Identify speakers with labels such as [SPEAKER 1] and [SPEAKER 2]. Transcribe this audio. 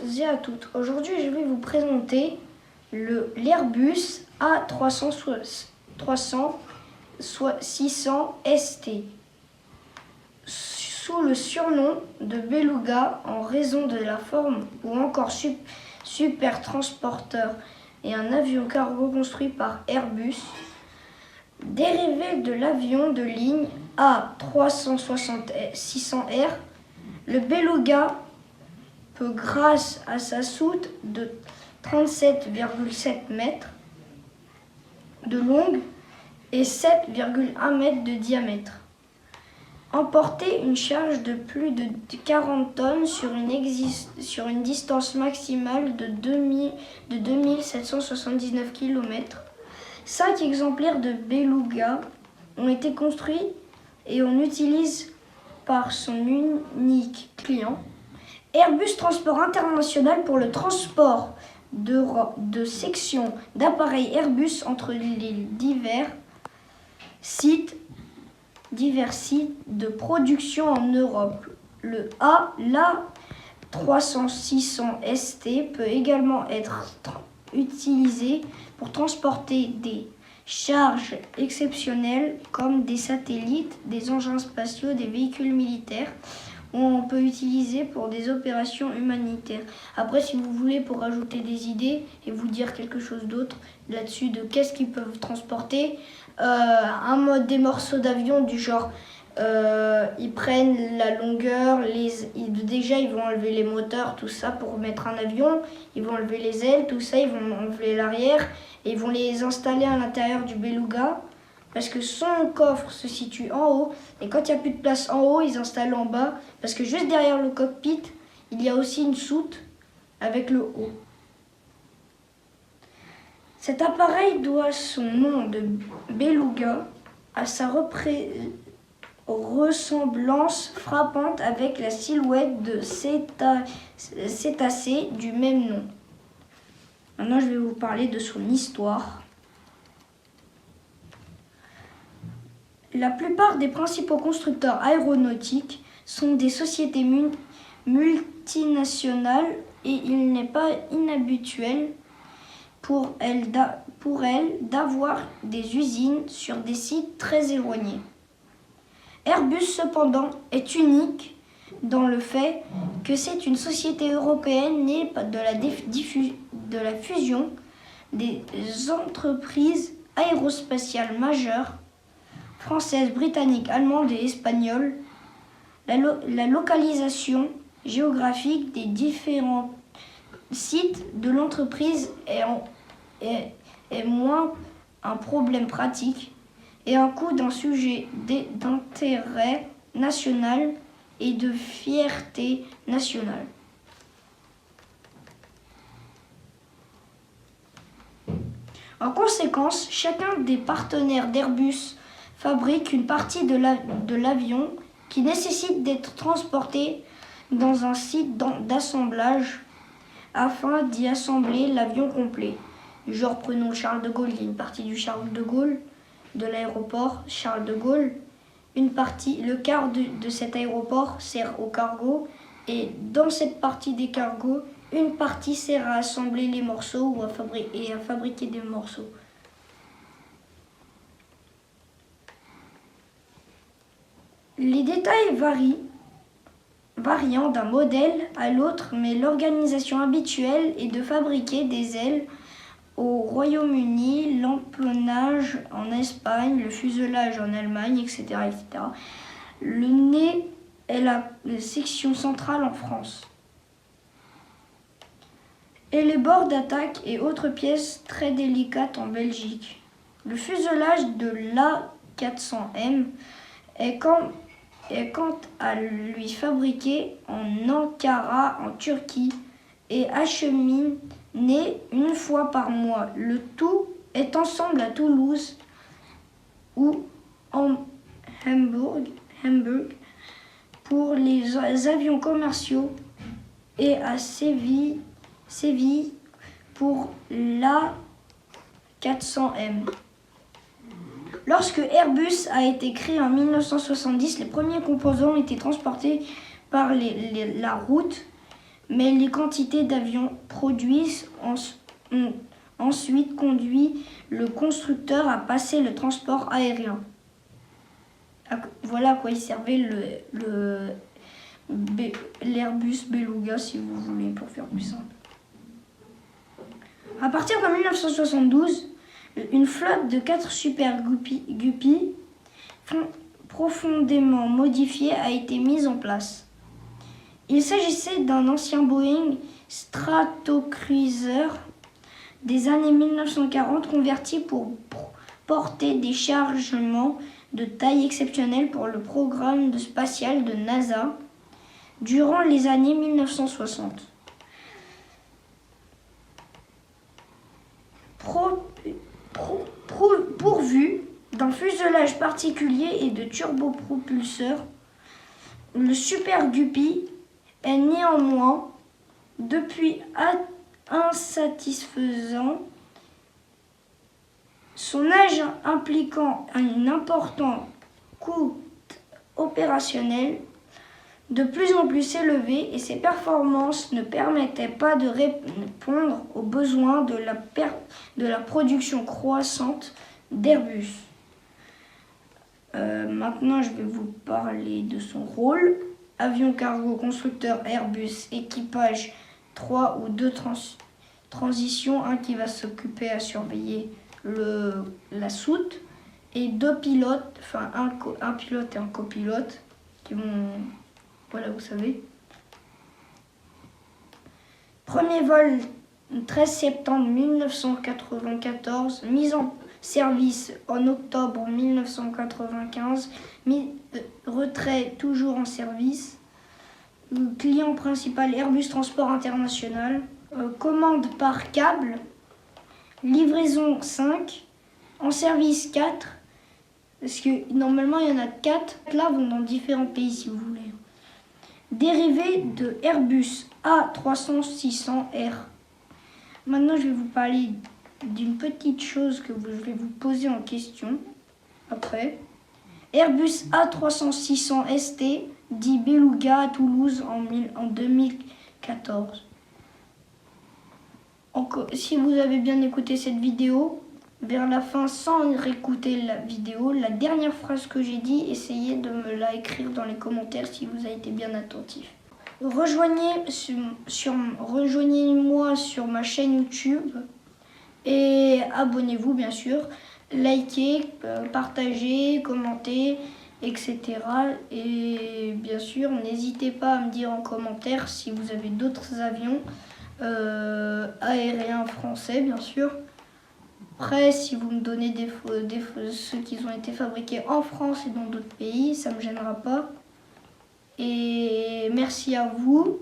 [SPEAKER 1] et à toutes. Aujourd'hui, je vais vous présenter l'Airbus A300-600 ST, sous le surnom de Beluga en raison de la forme, ou encore super transporteur et un avion cargo construit par Airbus. Dérivé de l'avion de ligne A360-600R, le Beluga peut, grâce à sa soute de 37,7 mètres de longue et 7,1 mètres de diamètre, emporter une charge de plus de 40 tonnes sur une distance maximale de 2779 km. 5 exemplaires de Beluga ont été construits et on utilise par son unique client, Airbus Transport International, pour le transport de sections d'appareils Airbus entre les divers sites de production en Europe. l'A300-600 ST peut également être utilisé pour transporter des charges exceptionnelles comme des satellites, des engins spatiaux, des véhicules militaires, ou on peut utiliser pour des opérations humanitaires. Après, si vous voulez, pour ajouter des idées et vous dire quelque chose d'autre là-dessus de qu'est-ce qu'ils peuvent transporter, des morceaux d'avion du genre ils prennent la longueur, déjà ils vont enlever les moteurs, tout ça pour mettre un avion, ils vont enlever les ailes, tout ça, ils vont enlever l'arrière et ils vont les installer à l'intérieur du Beluga parce que son coffre se situe en haut et quand il n'y a plus de place en haut, ils installent en bas parce que juste derrière le cockpit, il y a aussi une soute avec le haut. Cet appareil doit son nom de Beluga à sa ressemblance frappante avec la silhouette de cétacé du même nom. Maintenant, je vais vous parler de son histoire. La plupart des principaux constructeurs aéronautiques sont des sociétés multinationales et il n'est pas inhabituel pour elles d'avoir des usines sur des sites très éloignés. Airbus, cependant, est unique dans le fait que c'est une société européenne née de la fusion des entreprises aérospatiales majeures françaises, britanniques, allemandes et espagnoles. La localisation géographique des différents sites de l'entreprise est moins un problème pratique et un coût d'un sujet d'intérêt national et de fierté nationale. En conséquence, chacun des partenaires d'Airbus fabrique une partie de l'avion qui nécessite d'être transportée dans un site d'assemblage afin d'y assembler l'avion complet. Genre, prenons le Charles de Gaulle, il y a une partie du Charles de Gaulle, de l'aéroport Charles de Gaulle. Le quart de cet aéroport sert au cargo et dans cette partie des cargos, une partie sert à assembler les morceaux et à fabriquer des morceaux. Les détails variant d'un modèle à l'autre, mais l'organisation habituelle est de fabriquer des ailes au Royaume-Uni, l'empennage en Espagne, le fuselage en Allemagne, etc., etc. Le nez est la section centrale en France. Et les bords d'attaque et autres pièces très délicates en Belgique. Le fuselage de l'A400M est quant à lui fabriqué en Ankara en Turquie et acheminé une fois par mois. Le tout est ensemble à Toulouse ou en Hambourg pour les avions commerciaux et à Séville pour l'A400M. Lorsque Airbus a été créé en 1970, les premiers composants étaient transportés par la route, mais les quantités d'avions produits ont ensuite conduit le constructeur à passer le transport aérien. Voilà à quoi il servait l'Airbus Beluga, si vous voulez, pour faire plus simple. À partir de 1972, une flotte de 4 Super Guppy profondément modifiée a été mise en place. Il s'agissait d'un ancien Boeing Stratocruiser des années 1940 converti pour porter des chargements de taille exceptionnelle pour le programme spatial de NASA durant les années 1960. Pourvu d'un fuselage particulier et de turbopropulseurs, le Super Guppy est néanmoins, depuis insatisfaisant, son âge impliquant un important coût opérationnel de plus en plus élevé et ses performances ne permettaient pas de répondre aux besoins de la production croissante d'Airbus. Maintenant, je vais vous parler de son rôle. Avion cargo, constructeur Airbus, équipage, 3 ou 2 transitions, un qui va s'occuper à surveiller la soute et 2 pilotes, enfin un pilote et un copilote qui vont, voilà, vous savez. Premier vol 13 septembre 1994, mise en service en octobre 1995, retrait toujours en service. Client principal Airbus Transport International. Commande par câble. Livraison 5. En service 4. Parce que normalement il y en a 4. Là vont dans différents pays si vous voulez. Dérivé de Airbus A300-600R. Maintenant je vais vous parler d'une petite chose que je vais vous poser en question après. Airbus A300-600 ST, dit Beluga à Toulouse en 2014. Si vous avez bien écouté cette vidéo, vers la fin, sans réécouter la vidéo, la dernière phrase que j'ai dit, essayez de me la écrire dans les commentaires si vous avez été bien attentif. Rejoignez-moi sur ma chaîne YouTube et abonnez-vous bien sûr. Likez, partagez, commentez, etc. Et bien sûr, n'hésitez pas à me dire en commentaire si vous avez d'autres avions aériens français, bien sûr. Après, si vous me donnez ceux qui ont été fabriqués en France et dans d'autres pays, ça ne me gênera pas. Et merci à vous.